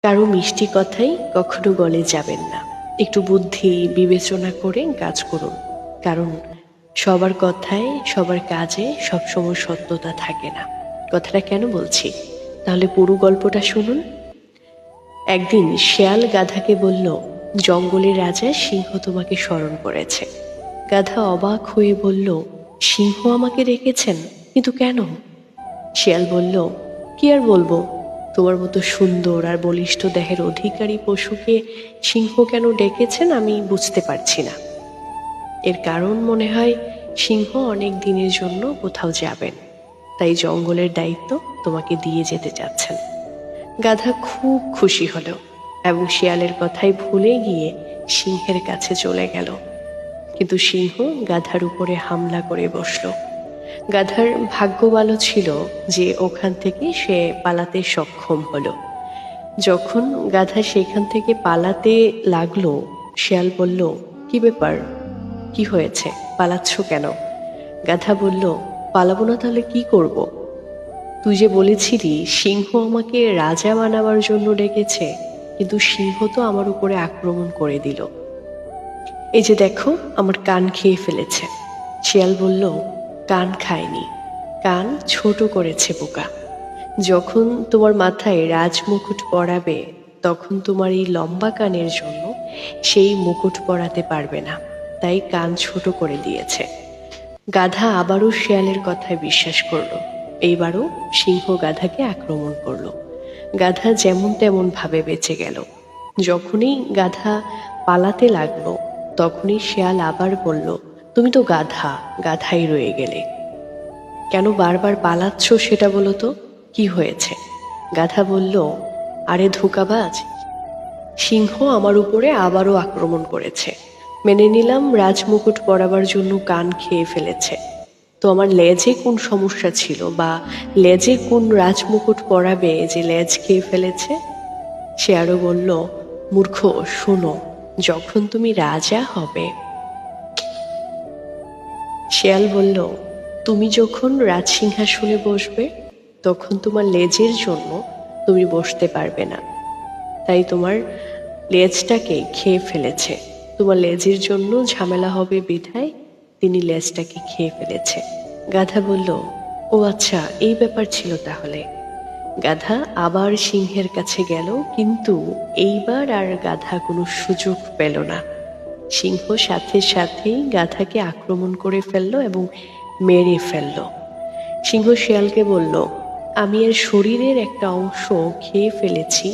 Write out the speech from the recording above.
কারো মিষ্টি কথাই কখনো গলে যাবেন না। একটু বুদ্ধি বিবেচনা করে কাজ করুন, কারণ সবার কথায় সবার কাজে সবসময় সত্যতা থাকে না। কথাটা কেন বলছি, তাহলে পুরো গল্পটা শুনুন। একদিন শেয়াল গাধাকে বলল, জঙ্গলের রাজা সিংহ তোমাকে স্মরণ করেছে। গাধা অবাক হয়ে বলল, সিংহ আমাকে রেখেছেন, কিন্তু কেন? শিয়াল বলল, কি আর বলবো, তোমার মতো সুন্দর আর বলিষ্ঠ দেহের অধিকারী পশুকে সিংহ কেন ডেকেছেন আমি বুঝতে পারছি না। এর কারণ মনে হয় সিংহ অনেক দিনের জন্য কোথাও যাবেন, তাই জঙ্গলের দায়িত্ব তোমাকে দিয়ে যেতে চাচ্ছেন। গাধা খুব খুশি হলো এবং শিয়ালের কথাই ভুলে গিয়ে সিংহের কাছে চলে গেল। কিন্তু সিংহ গাধার উপরে হামলা করে বসলো। গাধার ভাগ্য ভালো ছিল যে ওখান থেকে সে পালাতে সক্ষম হলো। যখন গাধা সেখান থেকে পালাতে লাগলো, শিয়াল বলল, কি ব্যাপার, কি হয়েছে, পালাচ্ছ কেন? গাধা বলল, পালাবো না তাহলে কি করব? তুই যে বলেছিলি সিংহ আমাকে রাজা বানাবার জন্য ডেকেছে, কিন্তু সিংহ তো আমার উপরে আক্রমণ করে দিল। এই যে দেখো, আমার কান খেয়ে ফেলেছে। শিয়াল বলল, কান খায়নি, কান ছোট করেছে বোকা। যখন তোমার মাথায় রাজমুকুট পরাবে, তখন তোমার এই লম্বা কানের জন্য সেই মুকুট পরাতে পারবে না, তাই কান ছোট করে দিয়েছে। গাধা আবারও শিয়ালের কথায় বিশ্বাস করলো। এইবারও সিংহ গাধাকে আক্রমণ করলো। গাধা যেমন তেমন ভাবে বেঁচে গেল। যখনই গাধা পালাতে লাগলো, তখনই শিয়াল আবার বলল, তুমি তো গাধা, গাধাই রয়ে গেলে। কেন বারবার পালাচ্ছ সেটা বলো তো, কি হয়েছে? গাধা বলল, আরে ধোঁকাবাজ, সিংহ আমার উপরে আবারও আক্রমণ করেছে। মেনে নিলাম রাজমুকুট পরাবার জন্য কান খেয়ে ফেলেছে, তো আমার লেজে কোন সমস্যা ছিল, বা লেজে কোন রাজমুকুট পরাবে যে লেজ খেয়ে ফেলেছে? সে আরো বলল, মূর্খ, শোনো, যখন তুমি রাজা হবে। শেয়াল বলল, তুমি যখন রাজসিংহাসনে বসবে, তখন তোমার লেজের জন্য তুমি বসতে পারবে না, তাই তোমার লেজটাকে খেয়ে ফেলেছে। তোমার লেজের জন্য ঝামেলা হবে বিধায় তিনি লেজটাকে খেয়ে ফেলেছে। গাধা বলল, ও আচ্ছা, এই ব্যাপার ছিল তাহলে। গাধা আবার সিংহের কাছে গেল, কিন্তু এইবার আর গাধা কোনো সুযোগ পেল না। সিংহ সাথে সাথেই গাধাকে আক্রমণ করে ফেলল এবং মেরে ফেলল। সিংহ শিয়ালকে বলল, আমি এর শরীরের একটা অংশ খেয়ে ফেলেছি,